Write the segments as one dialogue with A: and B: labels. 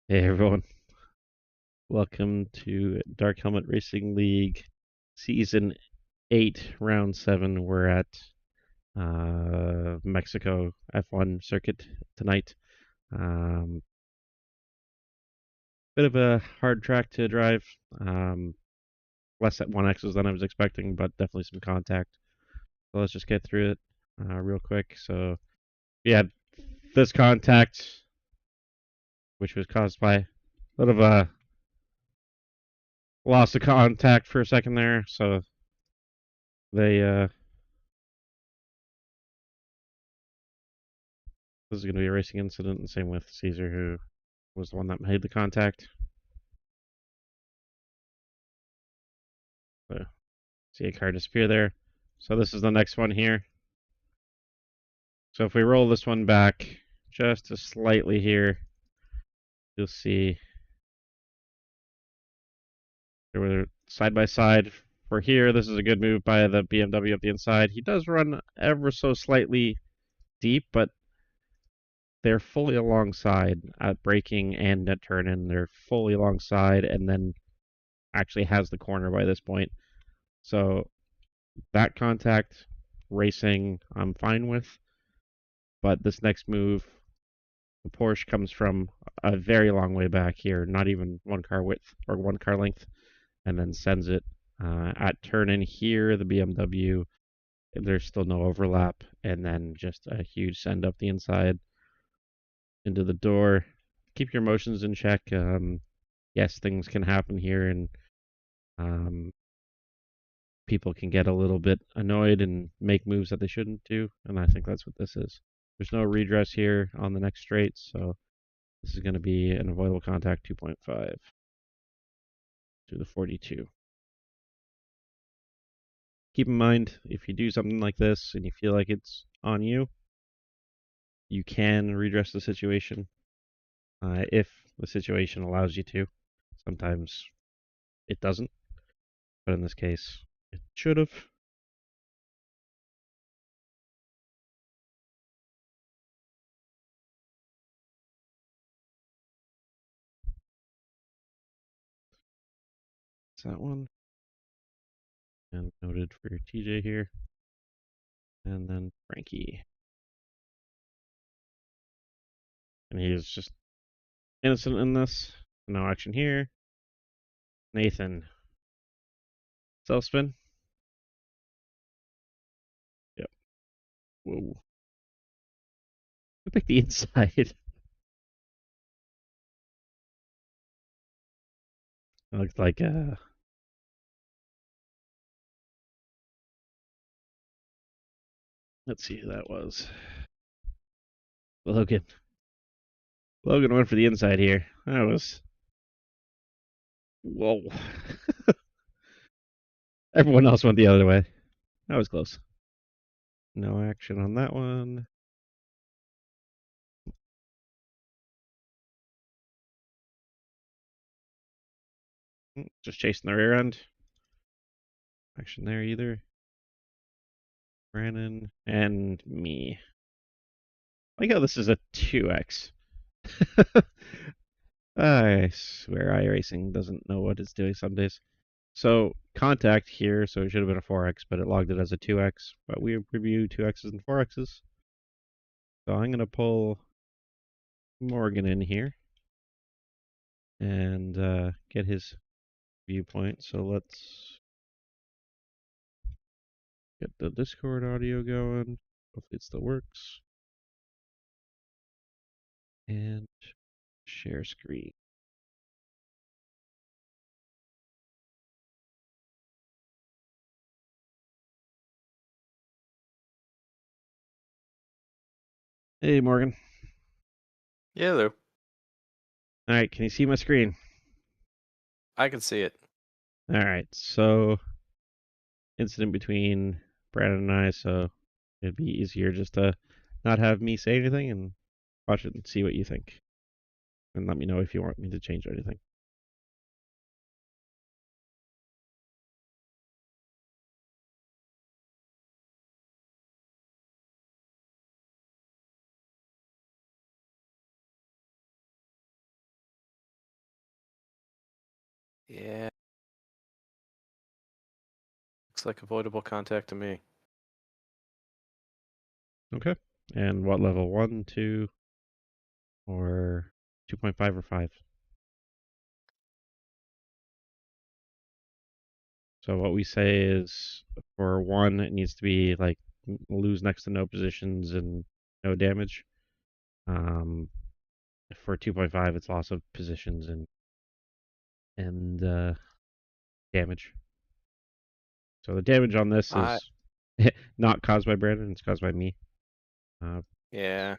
A: Hey everyone, welcome to Dark Helmet Racing League Season 8, Round 7. We're at Mexico F1 circuit tonight. Um, Bit of a hard track to drive, less at 1Xs than I was expecting, but definitely some contact. So let's just get through it real quick. So, yeah, this contact, which was caused by a little of a loss of contact for a second there. So they this is going to be a racing incident, and same with Caesar, who was the one that made the contact. So, see a car disappear there. So this is the next one here. So if we roll this one back just slightly here, you'll see they were side by side. For here, this is a good move by the BMW up the inside. He does run ever so slightly deep, but they're fully alongside at braking and at turn-in. They're fully alongside, and then actually has the corner by this point. So that contact racing I'm fine with, but this next move, the Porsche comes from a very long way back here, not even one car width or one car length, and then sends it at turn in here. The BMW, there's still no overlap, and then just a huge send up the inside into the door. Keep your emotions in check. Yes, things can happen here, and um, people can get a little bit annoyed and make moves that they shouldn't do, and I think that's what this is. There's no redress here on the next straight, so this is going to be an avoidable contact 2.5 to the 42. Keep in mind, if you do something like this and you feel like it's on you, you can redress the situation if the situation allows you to. Sometimes it doesn't, but in this case, it should have. It's that one. And noted for your TJ here. And then Frankie. And he is just innocent in this. No action here. Nathan. Self spin. Yep. Whoa. I picked the inside. It looks like let's see who that was. Logan. Logan went for the inside here. That was whoa. Everyone else went the other way. That was close. No action on that one. Just chasing the rear end. Action there either. Brandon and me. I like how this is a 2x. I swear iRacing doesn't know what it's doing some days. So contact here, so it should have been a 4x, but it logged it as a 2x. But we review 2x's and 4x's. So I'm going to pull Morgan in here and get his viewpoint. So let's get the Discord audio going. Hopefully it still works. And share screen. Hey, Morgan.
B: Yeah, Lou.
A: All right, can you see my screen?
B: I can see it.
A: All right, so incident between Brandon and I, so it'd be easier just to not have me say anything and watch it and see what you think. And let me know if you want me to change anything.
B: Yeah. Looks like avoidable contact to me.
A: Okay. And what level? 1, 2, or 2.5 or 5? So what we say is for 1, it needs to be like lose next to no positions and no damage. For 2.5, it's loss of positions and damage. So the damage on this
B: I
A: is not caused by Brandon; it's caused by me. Uh,
B: yeah.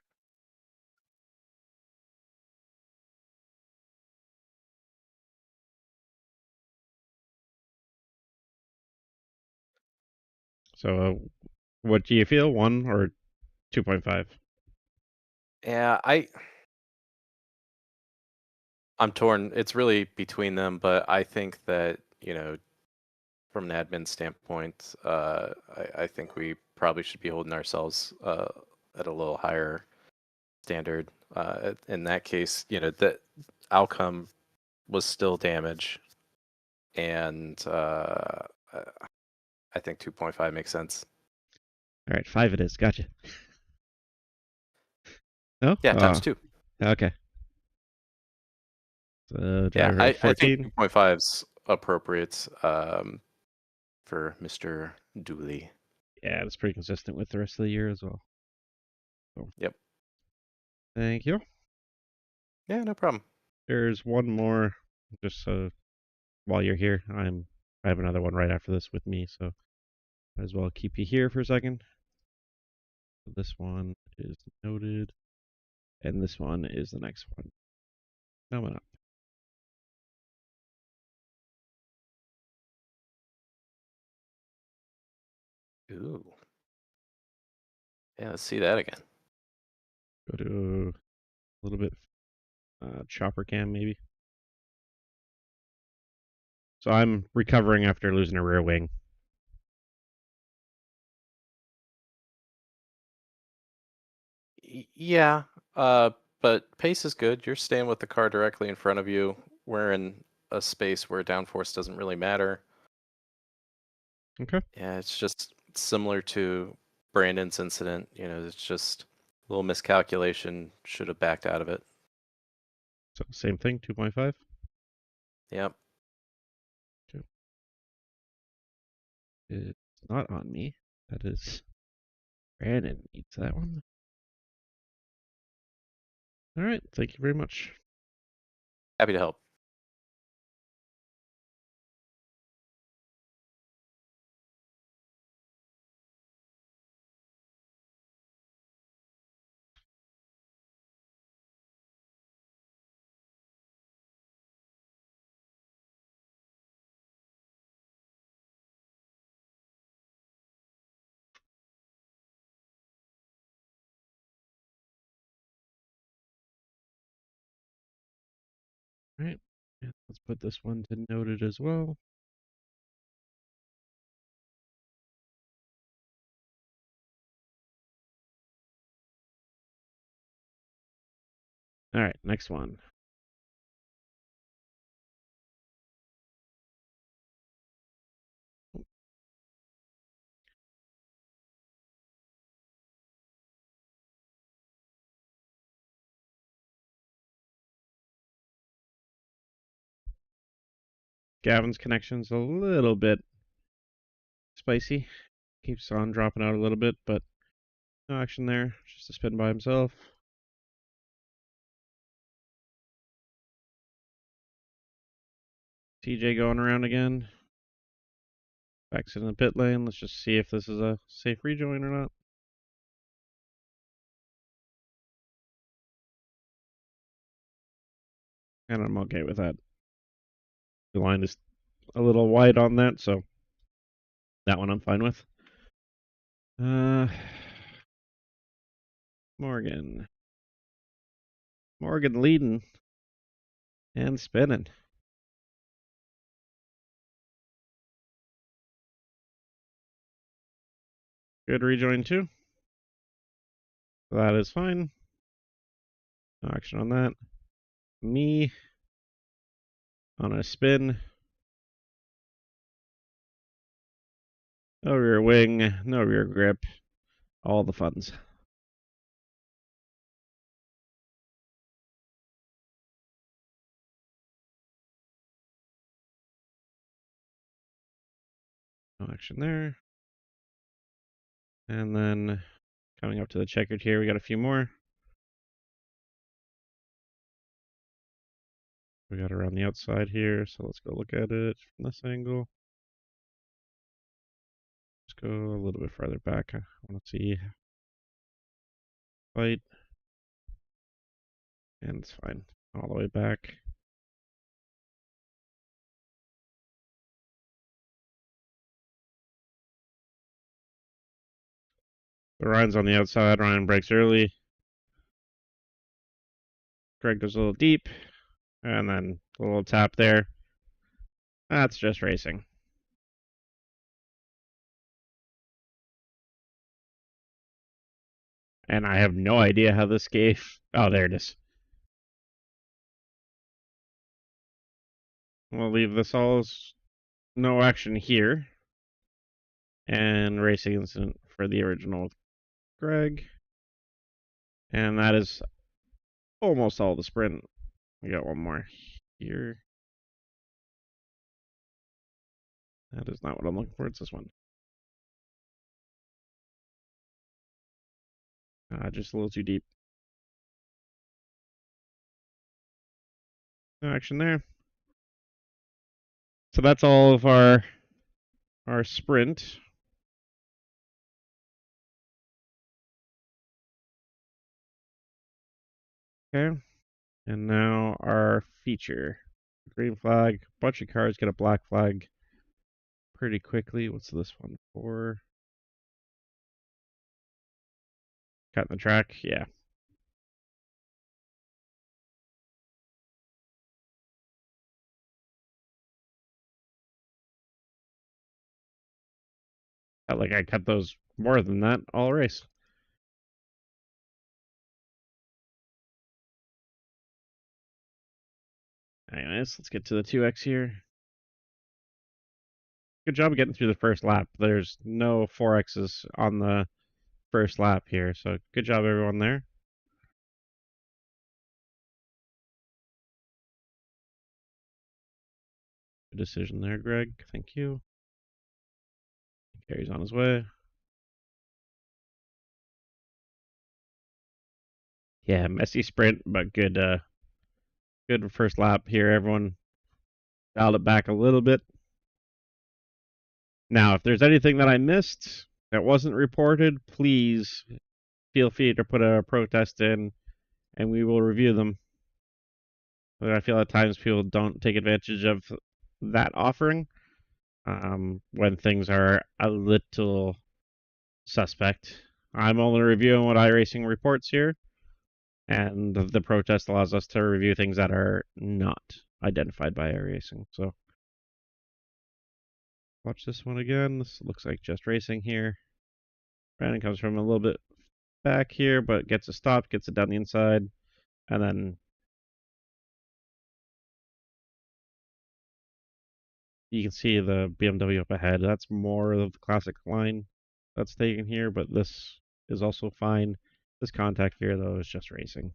A: so what do you feel? 1 or 2.5?
B: Yeah, I'm torn. It's really between them, but I think that, from an admin standpoint, I think we probably should be holding ourselves at a little higher standard. In that case, the outcome was still damage, and I think 2.5 makes sense.
A: All right, 5 it is. Gotcha. No?
B: Yeah, times
A: Oh,
B: two.
A: okay. So
B: Yeah,
A: driver
B: I think
A: 14.
B: 2.5's appropriate for Mr. Dooley.
A: Yeah, it's pretty consistent with the rest of the year as well. So,
B: Yep.
A: thank you.
B: Yeah, no problem.
A: There's one more, just so while you're here. I have another one right after this with me, so might as well keep you here for a second. This one is noted, and this one is the next one coming up.
B: Ooh. Yeah, let's see that again.
A: Go to a little bit chopper cam maybe. So I'm recovering after losing a rear wing.
B: Yeah, but pace is good. You're staying with the car directly in front of you. We're in a space where downforce doesn't really matter.
A: Okay.
B: Yeah, it's just similar to Brandon's incident. It's just a little miscalculation. Should have backed out of it.
A: So same thing, 2.5.
B: Yep.
A: Okay. It's not on me. That is Brandon needs that one. All right. Thank you very much.
B: Happy to help.
A: All right. Yeah, let's put this one to noted as well. All right. Next one. Gavin's connection's a little bit spicy. Keeps on dropping out a little bit, but no action there. Just a spin by himself. TJ going around again. Backs in the pit lane. Let's just see if this is a safe rejoin or not. And I'm okay with that. The line is a little wide on that, so that one I'm fine with. Uh, Morgan. Morgan leading and spinning. Good rejoin too. That is fine. No action on that. Me on a spin. No rear wing, no rear grip, all the funs. No action there. And then coming up to the checkered here, we got a few more. We got around the outside here, so let's go look at it from this angle. Let's go a little bit farther back. I want to see light. And it's fine. All the way back. So Ryan's on the outside. Ryan breaks early. Greg goes a little deep. And then a little tap there. That's just racing. And I have no idea how this gave. Oh, there it is. We'll leave this all as no action here. And racing incident for the original Greg. And that is almost all the sprint. We got one more here. That is not what I'm looking for. It's this one. Just a little too deep. No action there. So that's all of our sprint. Okay. And now our feature. Green flag. Bunch of cars get a black flag pretty quickly. What's this one for? Cutting the track? Yeah. Felt like I cut those more than that all race. Anyways, let's get to the 2X here. Good job of getting through the first lap. There's no 4Xs on the first lap here, so good job everyone there. Good decision there, Greg. Thank you. Carries on his way. Yeah, messy sprint, but good good first lap here. Everyone dialed it back a little bit. Now, if there's anything that I missed that wasn't reported, please feel free to put a protest in and we will review them. But I feel at times people don't take advantage of that offering when things are a little suspect. I'm only reviewing what iRacing reports here, and the protest allows us to review things that are not identified by iRacing. So watch this one again. This looks like just racing here. Brandon comes from a little bit back here, but gets a stop, gets it down the inside, and then you can see the BMW up ahead. That's more of the classic line that's taken here, but this is also fine. This contact here, though, is just racing.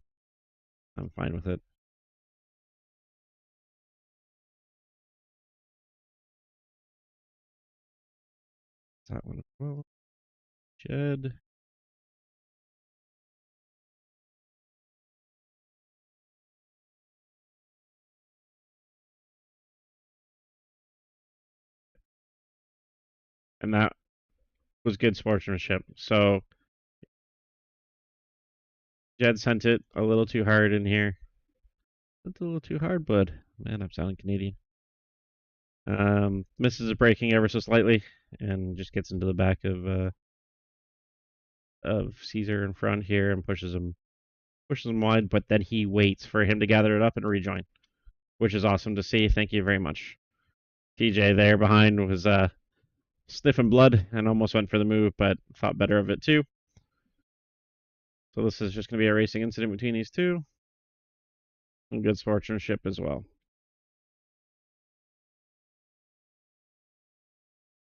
A: I'm fine with it. That one as well. Jed. And that was good sportsmanship. So Jed sent it a little too hard in here. It's a little too hard, bud. Man, I'm sounding Canadian. Misses a braking ever so slightly and just gets into the back of Caesar in front here and pushes him wide, but then he waits for him to gather it up and rejoin, which is awesome to see. Thank you very much. TJ there behind was sniffing blood and almost went for the move, but thought better of it too. So this is just going to be a racing incident between these two. And good sportsmanship as well.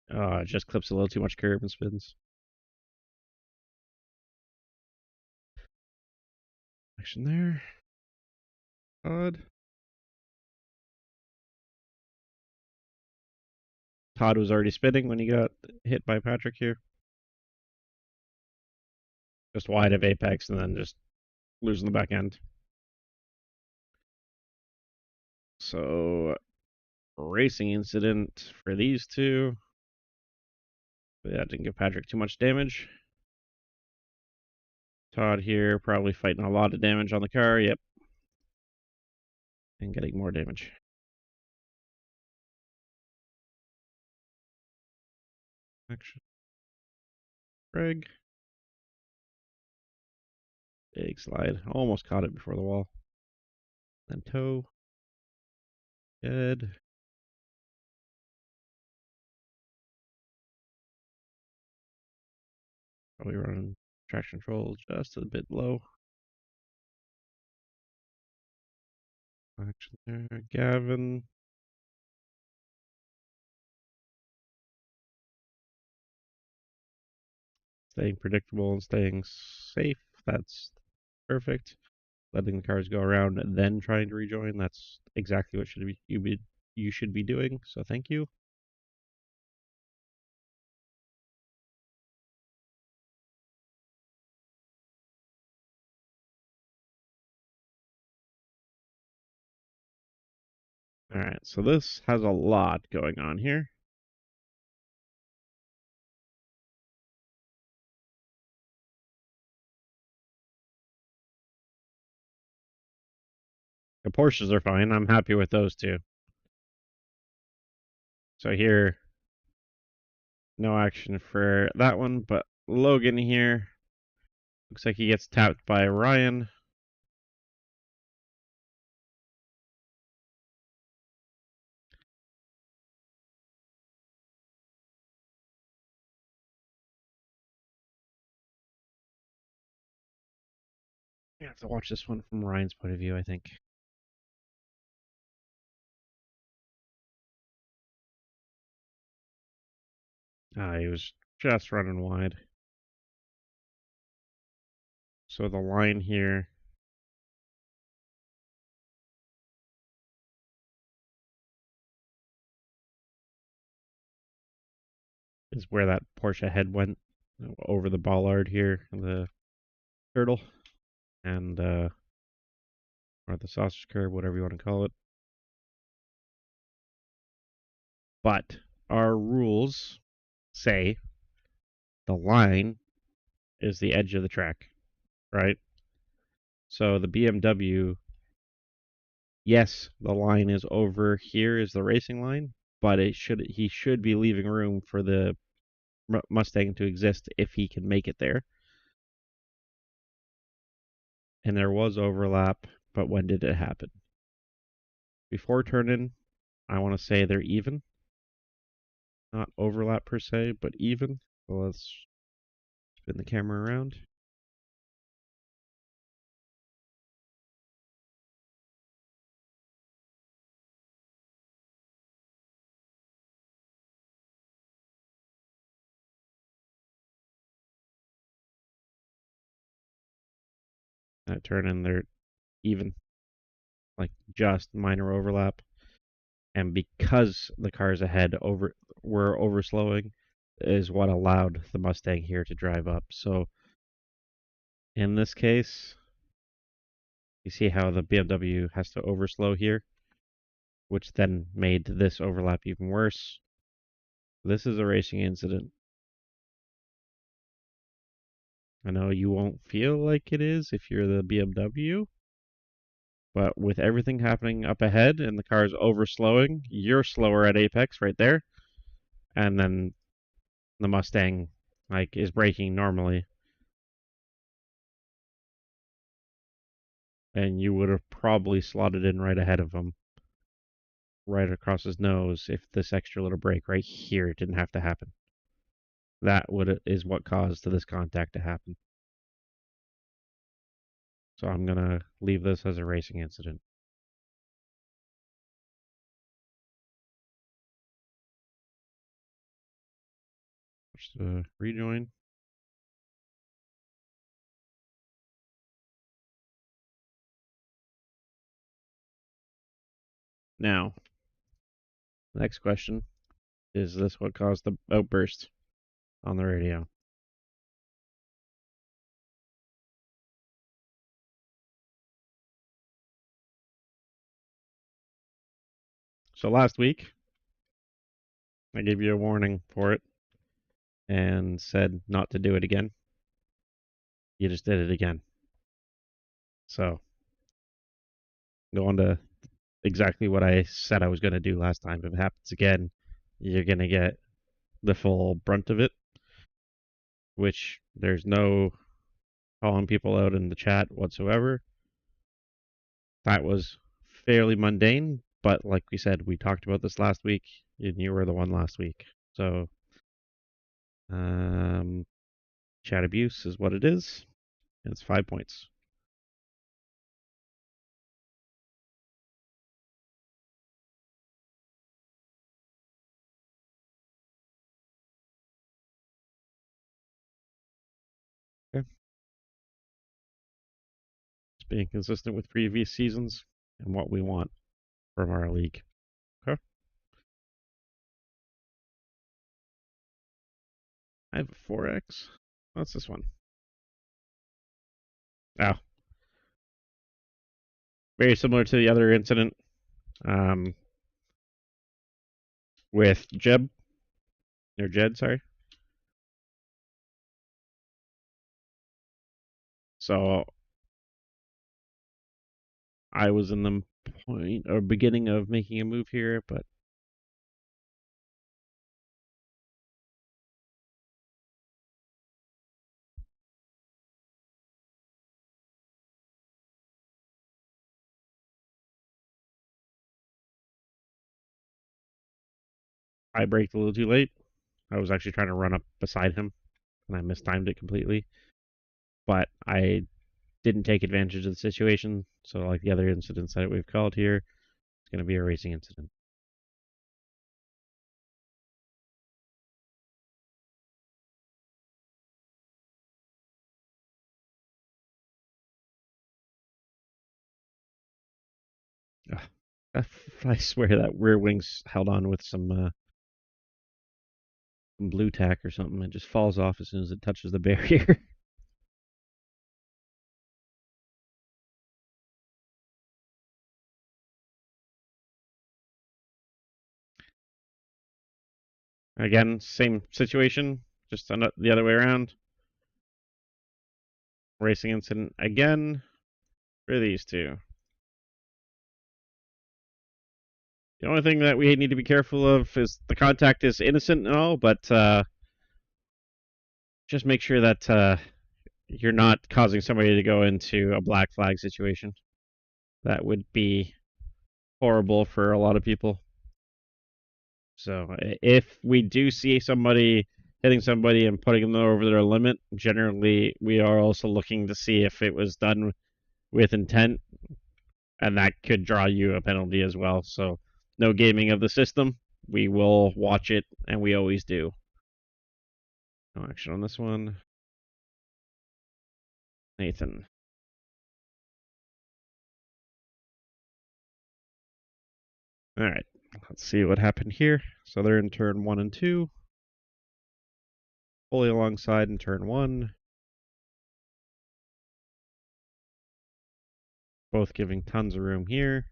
A: It just clips a little too much curb and spins. Action there. Todd. Todd was already spinning when he got hit by Patrick here. Just wide of apex and then just losing the back end. So, racing incident for these two. That didn't give Patrick too much damage. Todd here probably fighting a lot of damage on the car. Yep. And getting more damage. Action. Greg. Big slide. Almost caught it before the wall. Then toe. Good. Probably running traction control just a bit low. Action there. Gavin. Staying predictable and staying safe. That's perfect. Letting the cars go around and then trying to rejoin. That's exactly what you should be doing. So thank you. All right, so this has a lot going on here. The Porsches are fine. I'm happy with those two. So here, no action for that one, but Logan here looks like he gets tapped by Ryan. You have to watch this one from Ryan's point of view, I think. He was just running wide. So the line here is where that Porsche head went over the bollard here, the turtle, and or the sausage curve, whatever you want to call it. But our rules say the line is the edge of the track, right? So the BMW, yes, the line is over here is the racing line, but he should be leaving room for the Mustang to exist if he can make it there. And there was overlap, but when did it happen? Before turn-in, I want to say they're even. Not overlap per se, but even. So let's spin the camera around. That turn-in, they're even. Like just minor overlap. And because the cars ahead were overslowing, is what allowed the Mustang here to drive up. So in this case, you see how the BMW has to overslow here, which then made this overlap even worse. This is a racing incident. I know you won't feel like it is if you're the BMW, but with everything happening up ahead and the car's overslowing, you're slower at apex right there, and then the Mustang is braking normally, and you would have probably slotted in right ahead of him, right across his nose, if this extra little brake right here didn't have to happen. That is what caused this contact to happen. So I'm gonna leave this as a racing incident. rejoin. Now, next question. Is this what caused the outburst on the radio? So last week, I gave you a warning for it and said not to do it again. You just did it again. So, going to exactly what I said I was going to do last time. If it happens again, you're going to get the full brunt of it, which there's no calling people out in the chat whatsoever. That was fairly mundane, but like we said, we talked about this last week, and you were the one last week. So, chat abuse is what it is, and it's 5 points. Okay. Just being consistent with previous seasons and what we want from our league. Okay. I have a 4X. What's this one? Oh. Very similar to the other incident with Jed, sorry. So I was in the point or beginning of making a move here, but I braked a little too late. I was actually trying to run up beside him, and I mistimed it completely. But I didn't take advantage of the situation, so like the other incidents that we've called here, it's going to be a racing incident. I swear that rear wing's held on with some blue tack or something. It just falls off as soon as it touches the barrier. Again, same situation, just the other way around. Racing incident again for these two. The only thing that we need to be careful of is the contact is innocent and all, but just make sure that you're not causing somebody to go into a black flag situation. That would be horrible for a lot of people. So if we do see somebody hitting somebody and putting them over their limit, generally we are also looking to see if it was done with intent, and that could draw you a penalty as well. So no gaming of the system. We will watch it, and we always do. No action on this one. Nathan. All right, let's see what happened here. So they're in turn 1 and 2. Fully alongside in turn 1. Both giving tons of room here.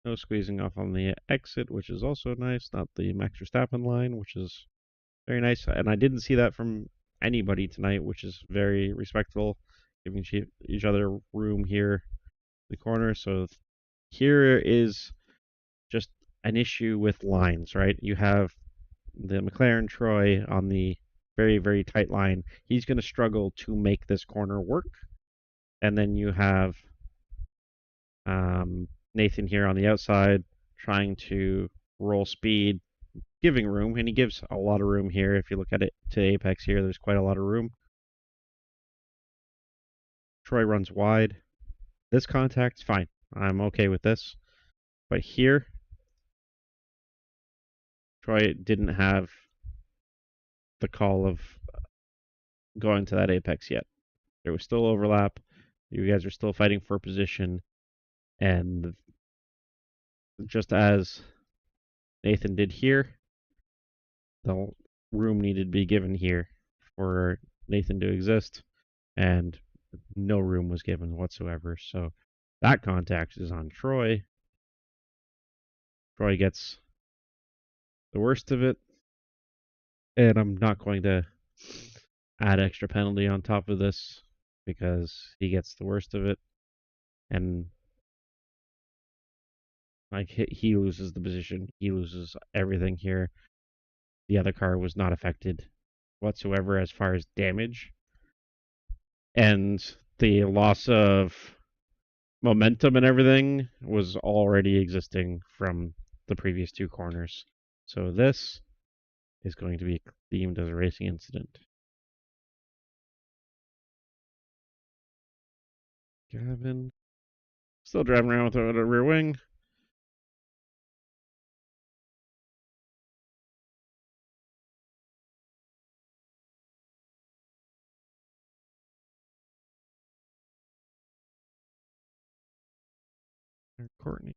A: No squeezing off on the exit, which is also nice. Not the Max Verstappen line, which is very nice. And I didn't see that from anybody tonight, which is very respectful, giving each other room here in the corner. So here is just an issue with lines, right? You have the McLaren Troy on the very, very tight line. He's going to struggle to make this corner work. And then you have Nathan here on the outside trying to roll speed, giving room, and he gives a lot of room here. If you look at it to apex here, there's quite a lot of room. Troy runs wide. This contact's fine. I'm okay with this. But here, Troy didn't have the call of going to that apex yet. There was still overlap. You guys are still fighting for position, and just as Nathan did here, the room needed to be given here for Nathan to exist, and no room was given whatsoever. So that contact is on Troy. Troy gets the worst of it, and I'm not going to add extra penalty on top of this because he gets the worst of it, and like he loses the position, he loses everything here. The other car was not affected whatsoever as far as damage, and the loss of momentum and everything was already existing from the previous two corners. So this is going to be deemed as a racing incident. Gavin still driving around with a rear wing. Courtney.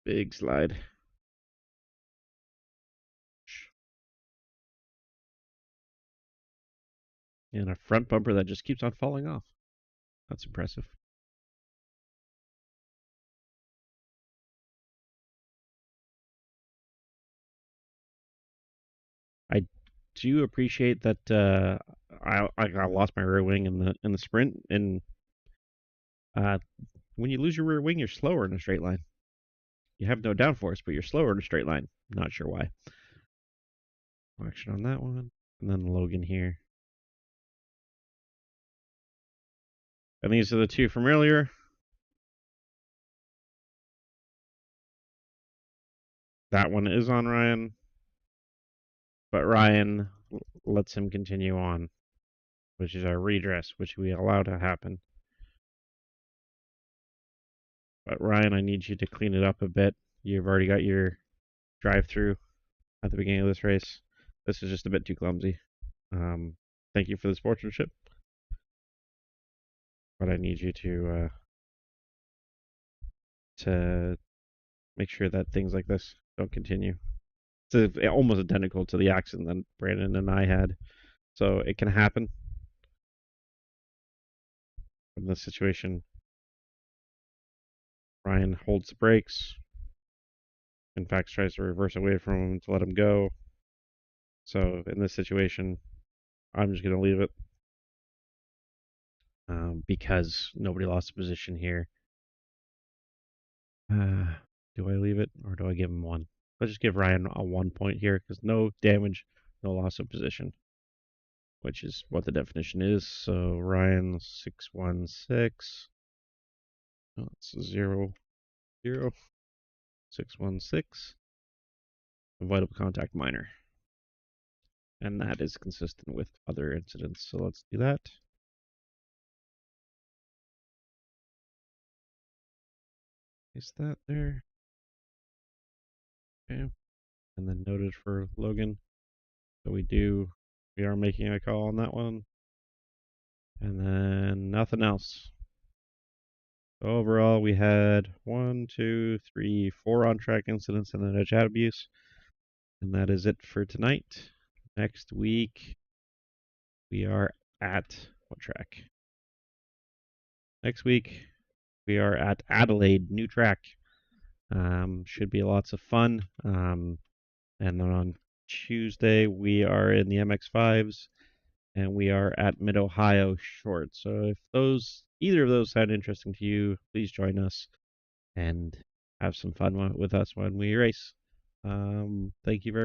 A: Big slide. And a front bumper that just keeps on falling off. That's impressive. I do appreciate that I lost my rear wing in the sprint, and when you lose your rear wing, you're slower in a straight line. You have no downforce, but you're slower in a straight line. Not sure why. Action on that one, and then Logan here. And these are the two from earlier. That one is on Ryan, but Ryan lets him continue on, which is our redress, which we allow to happen. But Ryan, I need you to clean it up a bit. You've already got your drive-through at the beginning of this race. This is just a bit too clumsy. Thank you for the sportsmanship, but I need you to make sure that things like this don't continue. It's almost identical to the accident that Brandon and I had, so it can happen. In this situation, Ryan holds the brakes. In fact, tries to reverse away from him to let him go. So in this situation, I'm just going to leave it because nobody lost a position here. Do I leave it or do I give him one? Let's just give Ryan a 1 point here because no damage, no loss of position, which is what the definition is. So Ryan 616. Oh, it's 0, 0, 616. Avoidable contact minor. And that is consistent with other incidents. So let's do that. Is that there? Okay. And then noted for Logan. So we are making a call on that one. And then nothing else. So overall, we had 1, 2, 3, 4 on-track incidents and then a chat abuse. And that is it for tonight. Next week, we are at what track? Next week, we are at Adelaide, new track. Should be lots of fun. And then on Tuesday, we are in the MX5s, and we are at Mid Ohio Short. So if either of those sound interesting to you, please join us and have some fun with us when we race. Thank you very